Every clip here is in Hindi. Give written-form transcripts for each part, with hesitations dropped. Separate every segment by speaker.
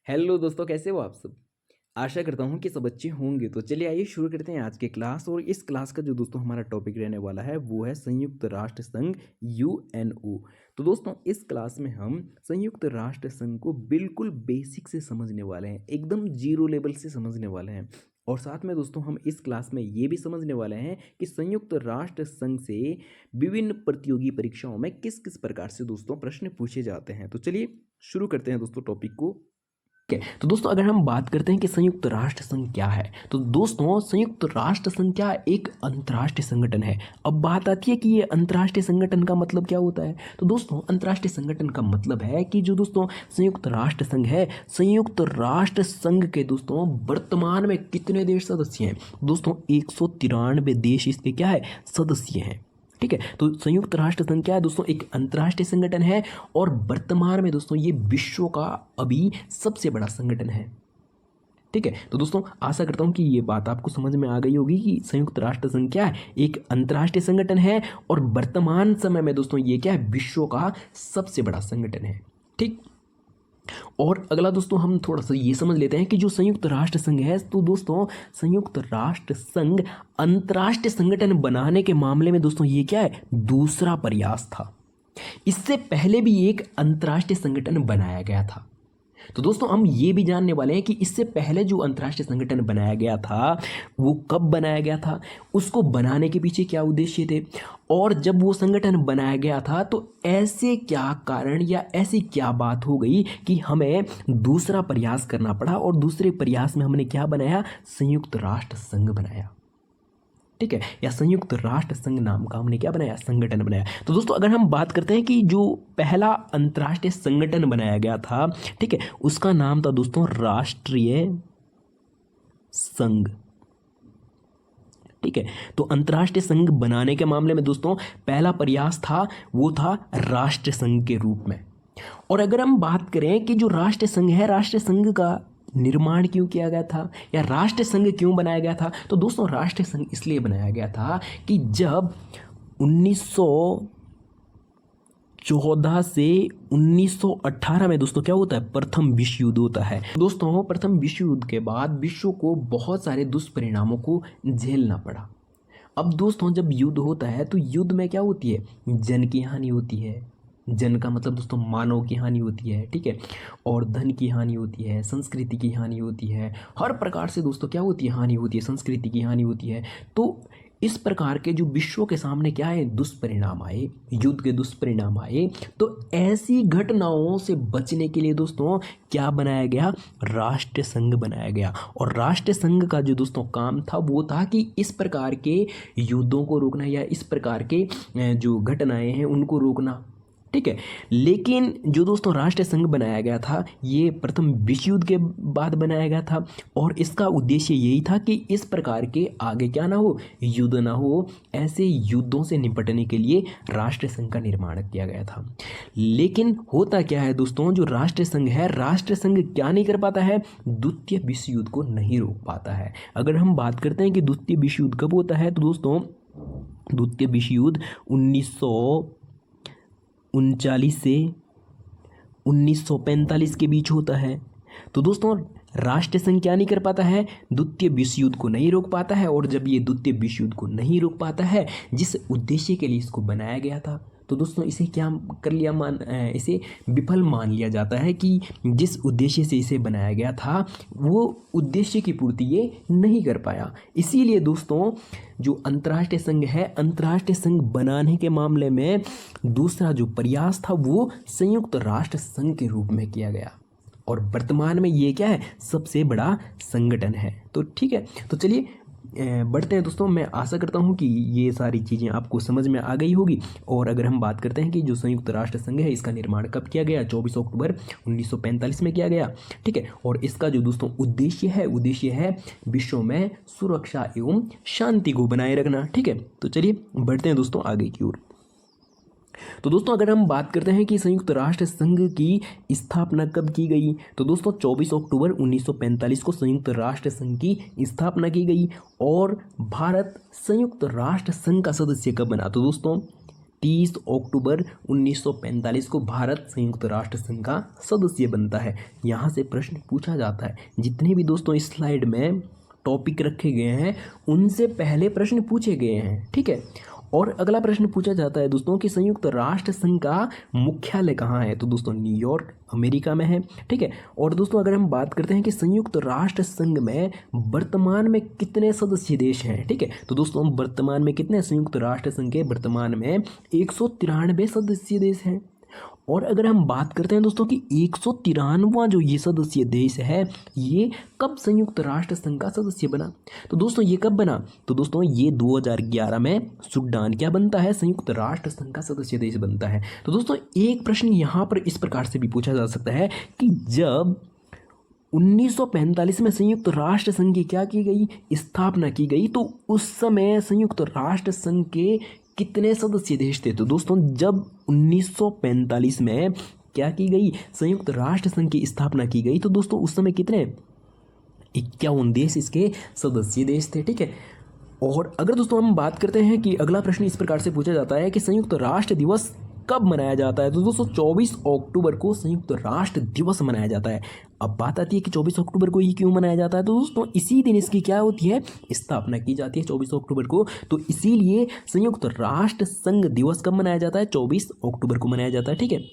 Speaker 1: हेलो दोस्तों, कैसे हो आप सब। आशा करता हूँ कि सब अच्छे होंगे। तो चलिए आइए शुरू करते हैं आज की क्लास। और इस क्लास का जो दोस्तों हमारा टॉपिक रहने वाला है वो है संयुक्त राष्ट्र संघ यूएनओ। तो दोस्तों इस क्लास में हम संयुक्त राष्ट्र संघ को बिल्कुल बेसिक से समझने वाले हैं, एकदम जीरो लेवल से समझने वाले हैं। और साथ में दोस्तों हम इस क्लास में ये भी समझने वाले हैं कि संयुक्त राष्ट्र संघ से विभिन्न प्रतियोगी परीक्षाओं में किस किस प्रकार से दोस्तों प्रश्न पूछे जाते हैं। तो चलिए शुरू करते हैं दोस्तों टॉपिक को। ठीक है, तो दोस्तों अगर हम बात करते हैं कि संयुक्त राष्ट्र संघ क्या है, तो दोस्तों संयुक्त राष्ट्र संघ क्या एक अंतर्राष्ट्रीय संगठन है। अब बात आती है कि ये अंतर्राष्ट्रीय संगठन का मतलब क्या होता है। तो दोस्तों अंतर्राष्ट्रीय संगठन का मतलब है कि जो दोस्तों संयुक्त राष्ट्र संघ है, संयुक्त राष्ट्र संघ के दोस्तों वर्तमान में कितने देश सदस्य हैं। दोस्तों 193 देश इसके क्या है, सदस्य हैं। ठीक है, तो संयुक्त राष्ट्र संघ क्या है दोस्तों, एक अंतर्राष्ट्रीय संगठन है और वर्तमान में दोस्तों ये विश्व का अभी सबसे बड़ा संगठन है। ठीक है, तो दोस्तों आशा करता हूं कि ये बात आपको समझ में आ गई होगी कि संयुक्त राष्ट्र संघ क्या है, एक अंतर्राष्ट्रीय संगठन है और वर्तमान समय में दोस्तों ये क्या है, विश्व का सबसे बड़ा संगठन है। ठीक, और अगला दोस्तों हम थोड़ा सा ये समझ लेते हैं कि जो संयुक्त राष्ट्र संघ है, तो दोस्तों संयुक्त राष्ट्र संघ अंतर्राष्ट्रीय संगठन बनाने के मामले में दोस्तों ये क्या है, दूसरा प्रयास था। इससे पहले भी एक अंतर्राष्ट्रीय संगठन बनाया गया था। तो दोस्तों हम ये भी जानने वाले हैं कि इससे पहले जो अंतर्राष्ट्रीय संगठन बनाया गया था वो कब बनाया गया था, उसको बनाने के पीछे क्या उद्देश्य थे, और जब वो संगठन बनाया गया था तो ऐसे क्या कारण या ऐसी क्या बात हो गई कि हमें दूसरा प्रयास करना पड़ा और दूसरे प्रयास में हमने क्या बनाया, संयुक्त राष्ट्र संघ बनाया। ठीक है, या संयुक्त राष्ट्र संघ नाम का हमने क्या बनाया, संगठन बनाया। तो दोस्तों अगर हम बात करते हैं कि जो पहला अंतर्राष्ट्रीय संगठन बनाया गया था, ठीक है, उसका नाम था दोस्तों राष्ट्रीय संघ। ठीक है, तो अंतर्राष्ट्रीय संघ बनाने के मामले में दोस्तों पहला प्रयास था वो था राष्ट्र संघ के रूप में। और अगर हम बात करें कि जो राष्ट्र संघ है, राष्ट्र संघ का निर्माण क्यों किया गया था या राष्ट्र संघ क्यों बनाया गया था, तो दोस्तों राष्ट्र संघ इसलिए बनाया गया था कि जब 1914 से 1918 में दोस्तों क्या होता है, प्रथम विश्व युद्ध होता है। दोस्तों प्रथम विश्व युद्ध के बाद विश्व को बहुत सारे दुष्परिणामों को झेलना पड़ा। अब दोस्तों जब युद्ध होता है तो युद्ध में क्या होती है, जन की हानि होती है। जन का मतलब दोस्तों मानव की हानि होती है। ठीक है, और धन की हानि होती है, संस्कृति की हानि होती है, हर प्रकार से दोस्तों क्या होती है, हानि होती है, संस्कृति की हानि होती है। तो इस प्रकार के जो विश्व के सामने क्या है, दुष्परिणाम आए, युद्ध के दुष्परिणाम आए, तो ऐसी घटनाओं से बचने के लिए दोस्तों क्या बनाया गया, राष्ट्र संघ बनाया गया। और राष्ट्र संघ का जो दोस्तों काम था वो था कि इस प्रकार के युद्धों को रोकना या इस प्रकार के जो घटनाएं हैं उनको रोकना। ठीक है, लेकिन जो दोस्तों राष्ट्र संघ बनाया गया था ये प्रथम विश्व युद्ध के बाद बनाया गया था और इसका उद्देश्य यही था कि इस प्रकार के आगे क्या ना हो, युद्ध ना हो। ऐसे युद्धों से निपटने के लिए राष्ट्र संघ का निर्माण किया गया था। लेकिन होता क्या है दोस्तों, जो राष्ट्र संघ है, राष्ट्र संघ क्या नहीं कर पाता है, द्वितीय विश्व युद्ध को नहीं रोक पाता है। अगर हम बात करते हैं कि द्वितीय विश्व युद्ध कब होता है, तो दोस्तों द्वितीय विश्व युद्ध 1939 से 1945 के बीच होता है। तो दोस्तों राष्ट्र संघ क्या नहीं कर पाता है, द्वितीय विश्व युद्ध को नहीं रोक पाता है। और जब ये द्वितीय विश्व युद्ध को नहीं रोक पाता है, जिस उद्देश्य के लिए इसको बनाया गया था, तो दोस्तों इसे क्या कर लिया, इसे विफल मान लिया जाता है कि जिस उद्देश्य से इसे बनाया गया था वो उद्देश्य की पूर्ति ये नहीं कर पाया। इसीलिए दोस्तों जो अंतर्राष्ट्रीय संघ है, अंतर्राष्ट्रीय संघ बनाने के मामले में दूसरा जो प्रयास था वो संयुक्त राष्ट्र संघ के रूप में किया गया और वर्तमान में ये क्या है, सबसे बड़ा संगठन है। तो ठीक है, तो चलिए बढ़ते हैं दोस्तों। मैं आशा करता हूं कि ये सारी चीज़ें आपको समझ में आ गई होगी। और अगर हम बात करते हैं कि जो संयुक्त राष्ट्र संघ है इसका निर्माण कब किया गया, 24 अक्टूबर 1945 में किया गया। ठीक है, और इसका जो दोस्तों उद्देश्य है विश्व में सुरक्षा एवं शांति को बनाए रखना। ठीक है, तो चलिए बढ़ते हैं दोस्तों आगे की ओर। तो दोस्तों अगर हम बात करते हैं कि संयुक्त राष्ट्र संघ की स्थापना कब की गई, तो दोस्तों 24 अक्टूबर 1945 को संयुक्त राष्ट्र संघ की स्थापना की गई। और भारत संयुक्त राष्ट्र संघ का सदस्य कब बना, तो दोस्तों 30 अक्टूबर 1945 को भारत संयुक्त राष्ट्र संघ का सदस्य बनता है। यहाँ से प्रश्न पूछा जाता है। जितने भी दोस्तों इस स्लाइड में टॉपिक रखे गए हैं उनसे पहले प्रश्न पूछे गए हैं, ठीक है। और अगला प्रश्न पूछा जाता है दोस्तों कि संयुक्त राष्ट्र संघ का मुख्यालय कहाँ है, तो दोस्तों न्यूयॉर्क अमेरिका में है, ठीक है। और दोस्तों अगर हम बात करते हैं कि संयुक्त राष्ट्र संघ में वर्तमान में कितने सदस्य देश हैं, ठीक है, तो दोस्तों वर्तमान में कितने संयुक्त राष्ट्र संघ के वर्तमान में 193 सदस्य देश हैं। और अगर हम बात करते हैं दोस्तों कि 193वां जो ये सदस्य देश है ये कब संयुक्त राष्ट्र संघ का सदस्य बना, तो दोस्तों ये कब बना, तो दोस्तों ये 2011 में सूडान क्या बनता है, संयुक्त राष्ट्र संघ का सदस्य देश बनता है। तो दोस्तों एक प्रश्न यहाँ पर इस प्रकार से भी पूछा जा सकता है कि जब 1945 में संयुक्त राष्ट्र संघ की क्या की गई, स्थापना की गई, तो उस समय संयुक्त राष्ट्र संघ के कितने सदस्य देश थे, तो दोस्तों जब 1945 में क्या की गई, संयुक्त राष्ट्र संघ की स्थापना की गई, तो दोस्तों उस समय कितने 51 देश इसके सदस्य देश थे, ठीक है। और अगर दोस्तों हम बात करते हैं कि अगला प्रश्न इस प्रकार से पूछा जाता है कि संयुक्त राष्ट्र दिवस कब मनाया जाता है, तो दोस्तों 24 अक्टूबर को संयुक्त राष्ट्र दिवस मनाया जाता है। अब बात आती है कि 24 अक्टूबर को ही क्यों मनाया जाता है, तो दोस्तों इसी दिन इसकी क्या होती है, स्थापना की जाती है 24 अक्टूबर को, तो इसीलिए संयुक्त राष्ट्र संघ दिवस कब मनाया जाता है, 24 अक्टूबर को मनाया जाता है, ठीक है।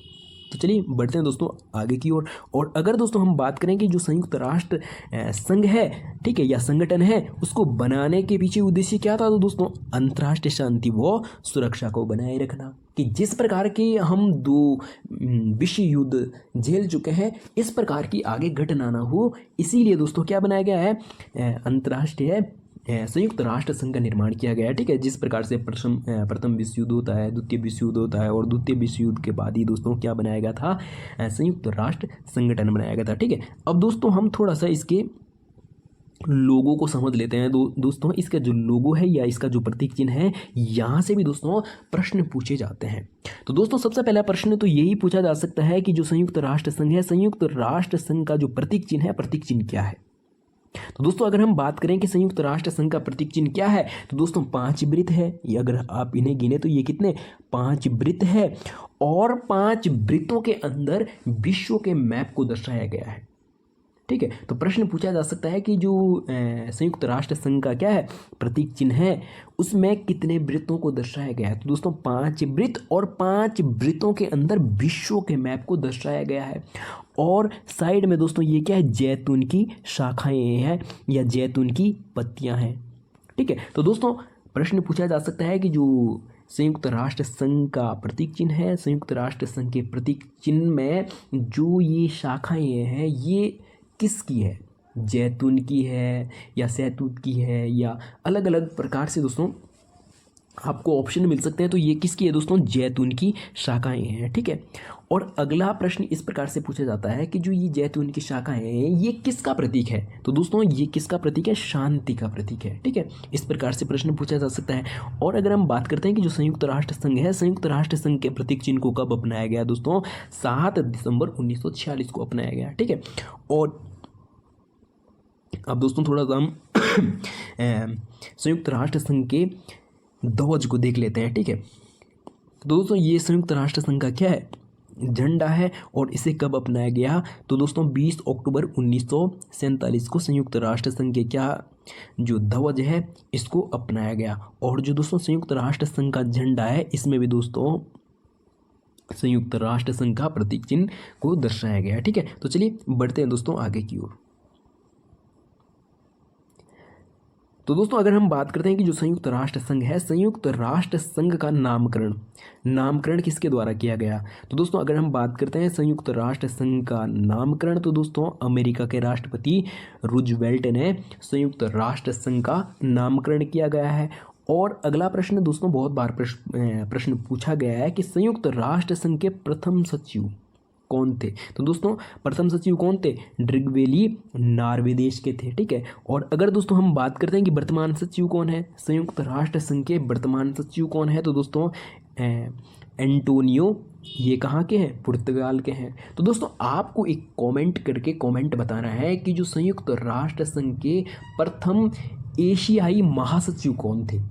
Speaker 1: तो चलिए बढ़ते हैं दोस्तों आगे की ओर। और अगर दोस्तों हम बात करें कि जो संयुक्त राष्ट्र संघ है, ठीक है, या संगठन है, उसको बनाने के पीछे उद्देश्य क्या था, तो दोस्तों अंतर्राष्ट्रीय शांति व सुरक्षा को बनाए रखना, कि जिस प्रकार के हम 2 विश्व युद्ध झेल चुके हैं इस प्रकार की आगे घटना ना हो, इसीलिए दोस्तों क्या बनाया गया है, अंतर्राष्ट्रीय संयुक्त राष्ट्र संघ का निर्माण किया गया है, ठीक है। जिस प्रकार से प्रथम विश्व युद्ध होता है, द्वितीय विश्व युद्ध होता है, और द्वितीय विश्व युद्ध के बाद ही दोस्तों क्या बनाया गया था, संयुक्त राष्ट्र संगठन बनाया गया था, ठीक है। अब दोस्तों हम थोड़ा सा इसके लोगों को समझ लेते हैं। दोस्तों इसका जो लोगो है या इसका जो प्रतीक चिन्ह है, यहाँ से भी दोस्तों प्रश्न पूछे जाते हैं। तो दोस्तों सबसे पहला प्रश्न तो यही पूछा जा सकता है कि जो संयुक्त राष्ट्र संघ है, संयुक्त राष्ट्र संघ का जो प्रतीक चिन्ह है, प्रतीक चिन्ह क्या है। तो दोस्तों अगर हम बात करें कि संयुक्त राष्ट्र संघ का प्रतीक चिन्ह क्या है, तो दोस्तों 5 वृत्त है। ये अगर आप इन्हें गिने तो ये कितने 5 वृत्त है, और 5 वृत्तों के अंदर विश्व के मैप को दर्शाया गया है, ठीक है। तो प्रश्न पूछा जा सकता है कि जो संयुक्त राष्ट्र संघ का क्या है, प्रतीक चिन्ह है, उसमें कितने वृत्तों को दर्शाया गया है, तो दोस्तों 5 वृत्त, और 5 वृत्तों के अंदर विश्व के मैप को दर्शाया गया है। और साइड में दोस्तों ये क्या है, जैतून की शाखाएं हैं या जैतून की पत्तियां हैं, ठीक है। तो दोस्तों प्रश्न पूछा जा सकता है कि जो संयुक्त राष्ट्र संघ का प्रतीक चिन्ह है, संयुक्त राष्ट्र संघ के प्रतीक चिन्ह में जो ये शाखाएं हैं ये किसकी है, जैतून की है या सहतूत की है, या अलग अलग प्रकार से दोस्तों आपको ऑप्शन मिल सकते हैं। तो ये किसकी है दोस्तों, जैतून की शाखाएं हैं, ठीक है। और अगला प्रश्न इस प्रकार से पूछा जाता है कि जो ये जैतून की शाखाएं हैं ये किसका प्रतीक है, तो दोस्तों ये किसका प्रतीक है, शांति का प्रतीक है, ठीक है। इस प्रकार से प्रश्न पूछा जा सकता है। और अगर हम बात करते हैं कि जो संयुक्त राष्ट्र संघ है, संयुक्त राष्ट्र संघ के प्रतीक चिन्ह को कब अपनाया गया दोस्तों, 7 दिसंबर 1946 को अपनाया गया, ठीक है। और अब दोस्तों थोड़ा सा हम संयुक्त राष्ट्र संघ के ध्वज को देख लेते हैं, ठीक है। तो दोस्तों ये संयुक्त राष्ट्र संघ का क्या है, झंडा है, और इसे कब अपनाया गया, तो दोस्तों 20 अक्टूबर 1947 को संयुक्त राष्ट्र संघ के क्या जो ध्वज है इसको अपनाया गया। और जो दोस्तों संयुक्त राष्ट्र संघ का झंडा है इसमें भी दोस्तों संयुक्त राष्ट्र संघ का प्रतीक चिन्ह को दर्शाया गया है, ठीक है। तो चलिए बढ़ते हैं दोस्तों आगे की ओर। तो दोस्तों अगर हम बात करते हैं कि जो संयुक्त राष्ट्र संघ है, संयुक्त राष्ट्र संघ का नामकरण किसके द्वारा किया गया, तो दोस्तों अगर हम बात करते हैं संयुक्त राष्ट्र संघ का नामकरण, तो दोस्तों अमेरिका के राष्ट्रपति रूजवेल्ट ने संयुक्त राष्ट्र संघ का नामकरण किया गया है। और अगला प्रश्न दोस्तों बहुत बार प्रश्न पूछा गया है कि संयुक्त राष्ट्र संघ के प्रथम सचिव कौन थे, तो दोस्तों प्रथम सचिव कौन थे, ड्रिगवेली नॉर्वे देश के थे, ठीक है। और अगर दोस्तों हम बात करते हैं कि वर्तमान सचिव कौन है, संयुक्त राष्ट्र संघ के वर्तमान सचिव कौन है, तो दोस्तों एंटोनियो, ये कहाँ के हैं, पुर्तगाल के हैं। तो दोस्तों आपको एक कमेंट करके कमेंट बताना है कि जो संयुक्त राष्ट्र संघ के प्रथम एशियाई महासचिव कौन थे।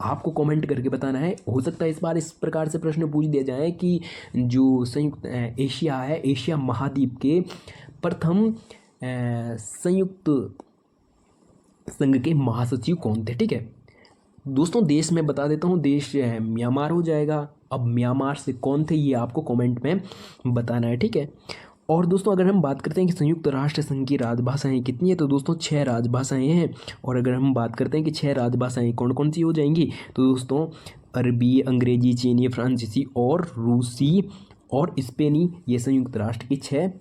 Speaker 1: आपको कमेंट करके बताना है। हो सकता है इस बार इस प्रकार से प्रश्न पूछ दिया जाए कि जो संयुक्त एशिया है, एशिया महाद्वीप के प्रथम संयुक्त संघ के महासचिव कौन थे। ठीक है दोस्तों, देश में बता देता हूँ, देश म्यांमार हो जाएगा। अब म्यांमार से कौन थे ये आपको कमेंट में बताना है। ठीक है, और दोस्तों अगर हम बात करते हैं कि संयुक्त राष्ट्र संघ की राजभाषाएं कितनी है, तो दोस्तों 6 राजभाषाएं हैं। और अगर हम बात करते हैं कि 6 राजभाषाएं कौन कौन सी हो जाएंगी, तो दोस्तों अरबी, अंग्रेजी, चीनी, फ्रांसीसी और रूसी और स्पेनी, ये संयुक्त राष्ट्र की 6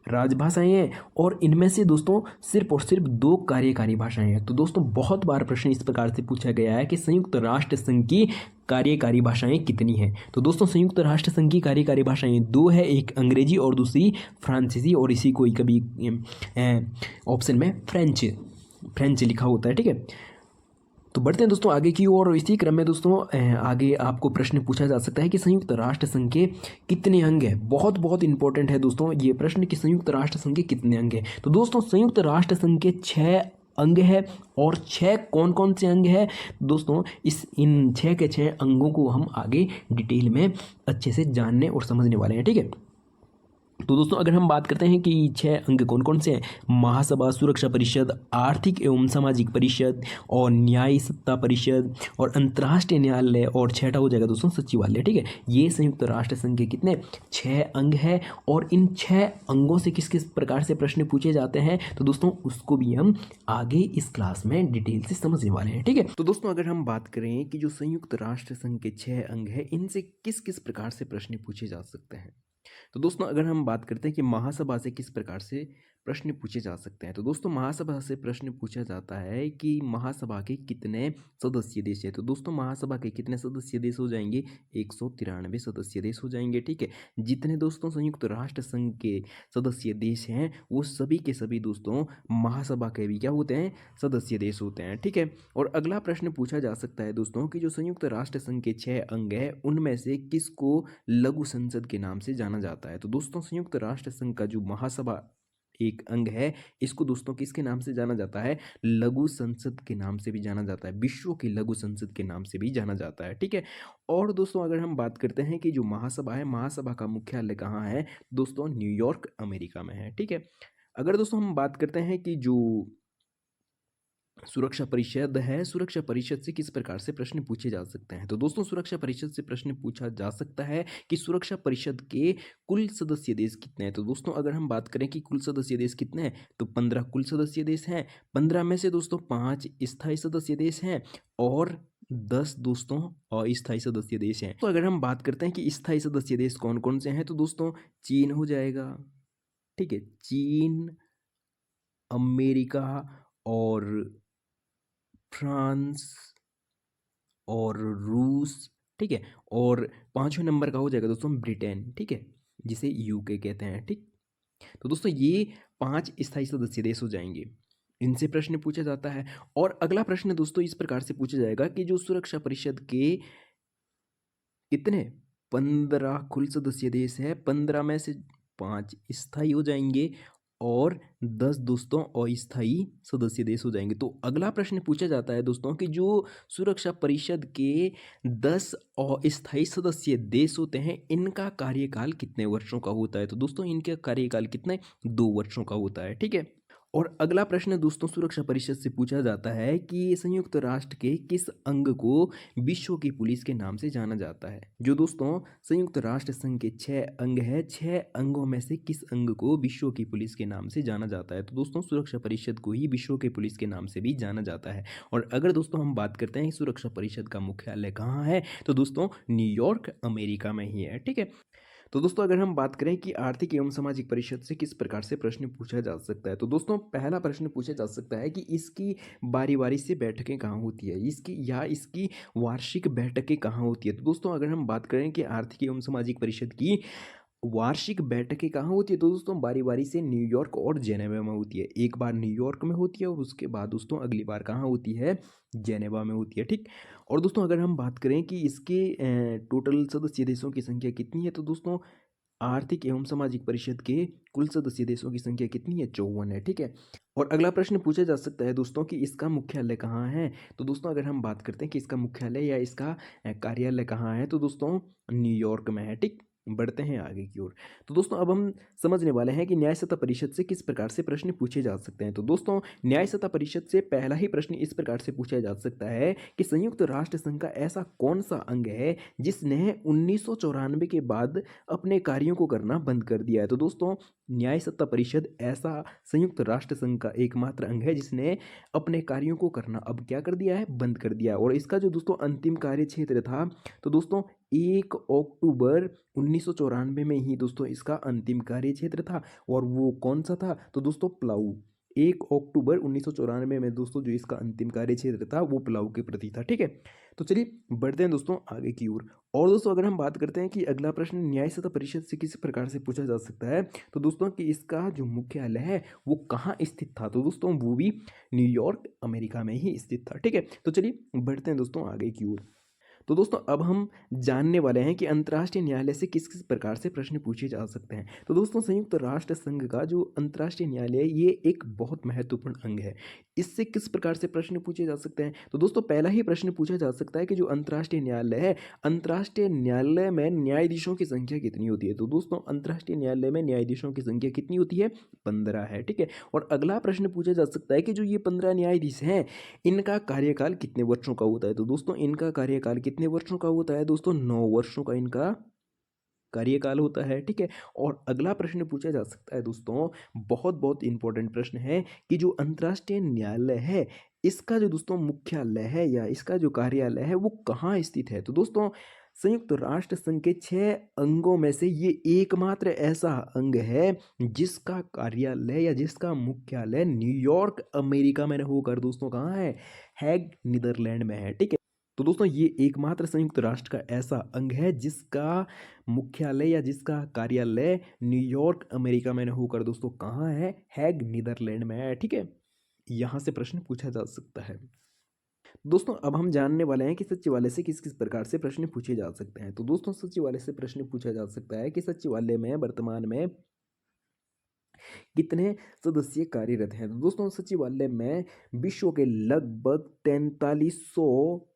Speaker 1: राजभाषाएं हैं। और इनमें से दोस्तों सिर्फ और सिर्फ 2 कार्यकारी भाषाएं हैं। तो दोस्तों बहुत बार प्रश्न इस प्रकार से पूछा गया है कि संयुक्त राष्ट्र संघ की कार्यकारी भाषाएं कितनी हैं। तो दोस्तों संयुक्त राष्ट्र संघ की कार्यकारी भाषाएं 2 है, एक अंग्रेजी और दूसरी फ्रांसीसी, और इसी को कभी ऑप्शन में फ्रेंच लिखा होता है। ठीक है, तो बढ़ते हैं दोस्तों आगे की ओर। और इसी क्रम में दोस्तों आगे आपको प्रश्न पूछा जा सकता है कि संयुक्त राष्ट्र संघ के कितने अंग हैं। बहुत बहुत इंपॉर्टेंट है दोस्तों ये प्रश्न कि संयुक्त राष्ट्र संघ के कितने अंग हैं। तो दोस्तों संयुक्त राष्ट्र संघ के 6 अंग है। और 6 कौन कौन से अंग है दोस्तों, इन 6 के 6 अंगों को हम आगे डिटेल में अच्छे से जानने और समझने वाले हैं। ठीक है, तो दोस्तों अगर हम बात करते हैं कि 6 अंग कौन कौन से हैं, महासभा, सुरक्षा परिषद, आर्थिक एवं सामाजिक परिषद और न्याय सत्ता परिषद और अंतर्राष्ट्रीय न्यायालय, और 6ठा हो जाएगा दोस्तों सचिवालय। ठीक है, ये संयुक्त राष्ट्र संघ के कितने 6 अंग हैं। और इन 6 अंगों से किस किस प्रकार से प्रश्न पूछे जाते हैं, तो दोस्तों उसको भी हम आगे इस क्लास में डिटेल से समझने वाले हैं। ठीक है, तो दोस्तों अगर हम बात करें कि जो संयुक्त राष्ट्र संघ के 6 अंग हैं, इनसे किस किस प्रकार से प्रश्न पूछे जा सकते हैं। तो दोस्तों अगर हम बात करते हैं कि महासभा से किस प्रकार से प्रश्न पूछे जा सकते हैं, तो दोस्तों महासभा से प्रश्न पूछा जाता है कि महासभा के कितने सदस्य देश हैं। तो दोस्तों महासभा के कितने सदस्य देश हो जाएंगे, 193 सदस्य देश हो जाएंगे। ठीक है, जितने दोस्तों संयुक्त राष्ट्र संघ के सदस्य देश हैं वो सभी के सभी दोस्तों महासभा के भी क्या होते हैं, सदस्य देश होते हैं। ठीक है, और अगला प्रश्न पूछा जा सकता है दोस्तों कि जो संयुक्त राष्ट्र संघ के 6 अंग हैं उनमें से किसको लघु संसद के नाम से जाना जाता है। तो दोस्तों संयुक्त राष्ट्र संघ का जो महासभा एक अंग है, इसको दोस्तों किसके नाम से जाना जाता है, लघु संसद के नाम से भी जाना जाता है, विश्व की लघु संसद के नाम से भी जाना जाता है। ठीक है, और दोस्तों अगर हम बात करते हैं कि जो महासभा है, महासभा का मुख्यालय कहाँ है, दोस्तों न्यूयॉर्क अमेरिका में है। ठीक है, अगर दोस्तों हम बात करते हैं कि जो सुरक्षा परिषद है, सुरक्षा परिषद से किस प्रकार से प्रश्न पूछे जा सकते हैं। तो दोस्तों सुरक्षा परिषद से प्रश्न पूछा जा सकता है कि सुरक्षा परिषद के कुल सदस्य देश कितने हैं। तो दोस्तों अगर हम बात करें कि कुल सदस्य देश कितने हैं, तो 15 कुल सदस्य देश हैं। 15 में से दोस्तों 5 स्थायी सदस्य देश हैं और 10 दोस्तों अस्थायी सदस्य देश हैं। तो अगर हम बात करते हैं कि स्थायी सदस्य देश कौन कौन से हैं, तो दोस्तों चीन हो जाएगा। ठीक है, चीन, अमेरिका और फ्रांस और रूस। ठीक है, और 5वें नंबर का हो जाएगा दोस्तों ब्रिटेन। ठीक है, जिसे यूके कहते हैं। ठीक, तो दोस्तों ये 5 स्थायी सदस्य देश हो जाएंगे, इनसे प्रश्न पूछा जाता है। और अगला प्रश्न दोस्तों इस प्रकार से पूछा जाएगा कि जो सुरक्षा परिषद के कितने 15 कुल सदस्य देश है, 15 में से 5 स्थायी हो जाएंगे और 10 दोस्तों अस्थायी सदस्य देश हो जाएंगे। तो अगला प्रश्न पूछा जाता है दोस्तों कि जो सुरक्षा परिषद के 10 अस्थायी सदस्य देश होते हैं, इनका कार्यकाल कितने वर्षों का होता है। तो दोस्तों इनका कार्यकाल कितने 2 वर्षों का होता है। ठीक है, और अगला प्रश्न दोस्तों सुरक्षा परिषद से पूछा जाता है कि संयुक्त राष्ट्र के किस अंग को विश्व की पुलिस के नाम से जाना जाता है। जो दोस्तों संयुक्त राष्ट्र संघ के 6 अंग है, 6 अंगों में से किस अंग को विश्व की पुलिस के नाम से जाना जाता है। तो दोस्तों सुरक्षा परिषद को ही विश्व की पुलिस के नाम से भी जाना जाता है। और अगर दोस्तों हम बात करते हैं सुरक्षा परिषद का मुख्यालय कहाँ है, तो दोस्तों न्यूयॉर्क अमेरिका में ही है। ठीक है, तो दोस्तों अगर हम बात करें कि आर्थिक एवं सामाजिक परिषद से किस प्रकार से प्रश्न पूछा जा सकता है, तो दोस्तों पहला प्रश्न पूछा जा सकता है कि इसकी बारी बारी से बैठकें कहाँ होती है, इसकी वार्षिक बैठकें कहाँ होती है। तो दोस्तों अगर हम बात करें कि आर्थिक एवं सामाजिक परिषद की वार्षिक बैठकें कहाँ होती है, तो दोस्तों बारी बारी से न्यूयॉर्क और जेनेवा में होती है। एक बार न्यूयॉर्क में होती है और उसके बाद दोस्तों अगली बार कहाँ होती है, जेनेवा में होती है। ठीक, और दोस्तों अगर हम बात करें कि इसके टोटल सदस्य देशों की संख्या कितनी है, तो दोस्तों आर्थिक एवं सामाजिक परिषद के कुल सदस्य देशों की संख्या कितनी है? 54 है, ठीक है। और अगला प्रश्न पूछा जा सकता है दोस्तों कि इसका मुख्यालय कहाँ है? तो दोस्तों अगर हम बात करते हैं कि इसका मुख्यालय या इसका कार्यालय कहाँ है, तो दोस्तों न्यूयॉर्क में है, ठीक। बढ़ते हैं आगे की ओर। तो दोस्तों अब हम समझने वाले हैं कि न्याय सत्ता परिषद से किस प्रकार से प्रश्न पूछे जा सकते हैं। तो दोस्तों न्याय सत्ता परिषद से पहला ही प्रश्न इस प्रकार से पूछा जा सकता है कि संयुक्त राष्ट्र संघ का ऐसा कौन सा अंग है जिसने 1994 के बाद अपने कार्यों को करना बंद कर दिया है। तो दोस्तों न्याय सत्ता परिषद ऐसा संयुक्त राष्ट्र संघ का एकमात्र अंग है जिसने अपने कार्यों को करना अब क्या कर दिया है? बंद कर दिया है। और इसका जो दोस्तों अंतिम कार्य क्षेत्र था, तो दोस्तों 1 अक्टूबर 1994 में ही दोस्तों इसका अंतिम कार्य क्षेत्र था। और वो कौन सा था? तो दोस्तों प्लाऊ। 1 अक्टूबर 1994 में दोस्तों जो इसका अंतिम कार्य क्षेत्र था वो प्लाऊ के प्रति था, ठीक है। तो चलिए बढ़ते हैं दोस्तों आगे की ओर। और दोस्तों अगर हम बात करते हैं कि अगला प्रश्न न्याय सत्ता परिषद से किस प्रकार से पूछा जा सकता है, तो दोस्तों कि इसका जो मुख्यालय है वो कहाँ स्थित था? तो दोस्तों वो भी न्यूयॉर्क अमेरिका में ही स्थित था, ठीक है। तो चलिए बढ़ते हैं दोस्तों आगे की ओर। तो दोस्तों अब हम जानने वाले हैं कि अंतर्राष्ट्रीय न्यायालय से किस किस प्रकार से प्रश्न पूछे जा सकते हैं। तो दोस्तों संयुक्त राष्ट्र संघ का जो अंतर्राष्ट्रीय न्यायालय है ये एक बहुत महत्वपूर्ण अंग है। इससे किस प्रकार से प्रश्न पूछे जा सकते हैं? तो दोस्तों पहला ही प्रश्न पूछा जा सकता है कि जो अंतर्राष्ट्रीय न्यायालय है, अंतर्राष्ट्रीय न्यायालय में न्यायाधीशों की संख्या कितनी होती है? तो दोस्तों अंतर्राष्ट्रीय न्यायालय में न्यायाधीशों की संख्या कितनी होती है? 15 है, ठीक है। और अगला प्रश्न पूछा जा सकता है कि जो ये 15 न्यायाधीश हैं इनका कार्यकाल कितने वर्षों का होता है? तो दोस्तों इनका कार्यकाल कितने वर्षों का होता है? दोस्तों 9 वर्षों का इनका कार्यकाल होता है, ठीक है। और अगला प्रश्न पूछा जा सकता है दोस्तों, बहुत बहुत इंपॉर्टेंट प्रश्न है कि जो अंतर्राष्ट्रीय न्यायालय है इसका जो दोस्तों मुख्यालय है या इसका जो कार्यालय है वो कहाँ स्थित है? तो दोस्तों संयुक्त राष्ट्र संघ के 6 अंगों में से ये एकमात्र ऐसा अंग है जिसका कार्यालय या जिसका मुख्यालय न्यूयॉर्क अमेरिका में होकर दोस्तों कहाँ है? हैग नीदरलैंड में है, ठीक है। तो दोस्तों ये एकमात्र संयुक्त राष्ट्र का ऐसा अंग है जिसका मुख्यालय या जिसका कार्यालय न्यूयॉर्क अमेरिका में होकर दोस्तों कहाँ है? हैग नीदरलैंड में है, ठीक है। यहाँ से प्रश्न पूछा जा सकता है। दोस्तों अब हम जानने वाले हैं कि सचिवालय से किस किस प्रकार से प्रश्न पूछे जा सकते हैं। तो दोस्तों सचिवालय से प्रश्न पूछा जा सकता है कि सचिवालय में वर्तमान में कितने सदस्य कार्यरत हैं। तो दोस्तों सचिवालय में विश्व के लगभग 4300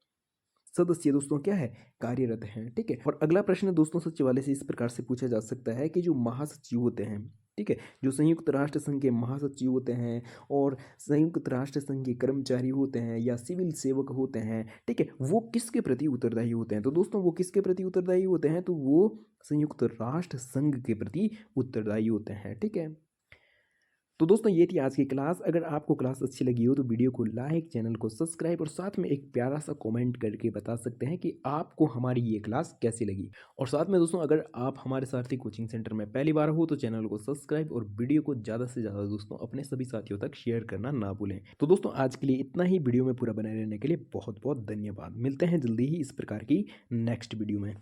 Speaker 1: सदस्य दोस्तों क्या है? कार्यरत हैं, ठीक है। और अगला प्रश्न दोस्तों सचिवालय से इस प्रकार से पूछा जा सकता है कि जो महासचिव होते हैं, ठीक है, जो संयुक्त राष्ट्र संघ के महासचिव होते हैं और संयुक्त राष्ट्र संघ के कर्मचारी होते हैं या सिविल सेवक होते हैं, ठीक है, वो किसके प्रति उत्तरदायी होते हैं? तो दोस्तों वो किसके प्रति उत्तरदायी होते हैं? तो वो संयुक्त राष्ट्र संघ के प्रति उत्तरदायी होते हैं, ठीक है। तो दोस्तों ये थी आज की क्लास। अगर आपको क्लास अच्छी लगी हो तो वीडियो को लाइक, चैनल को सब्सक्राइब और साथ में एक प्यारा सा कमेंट करके बता सकते हैं कि आपको हमारी ये क्लास कैसी लगी। और साथ में दोस्तों अगर आप हमारे सारथी कोचिंग सेंटर में पहली बार हो तो चैनल को सब्सक्राइब और वीडियो को ज़्यादा से ज़्यादा दोस्तों अपने सभी साथियों तक शेयर करना ना भूलें। तो दोस्तों आज के लिए इतना ही। वीडियो में पूरा बने रहने के लिए बहुत बहुत धन्यवाद। मिलते हैं जल्दी ही इस प्रकार की नेक्स्ट वीडियो में।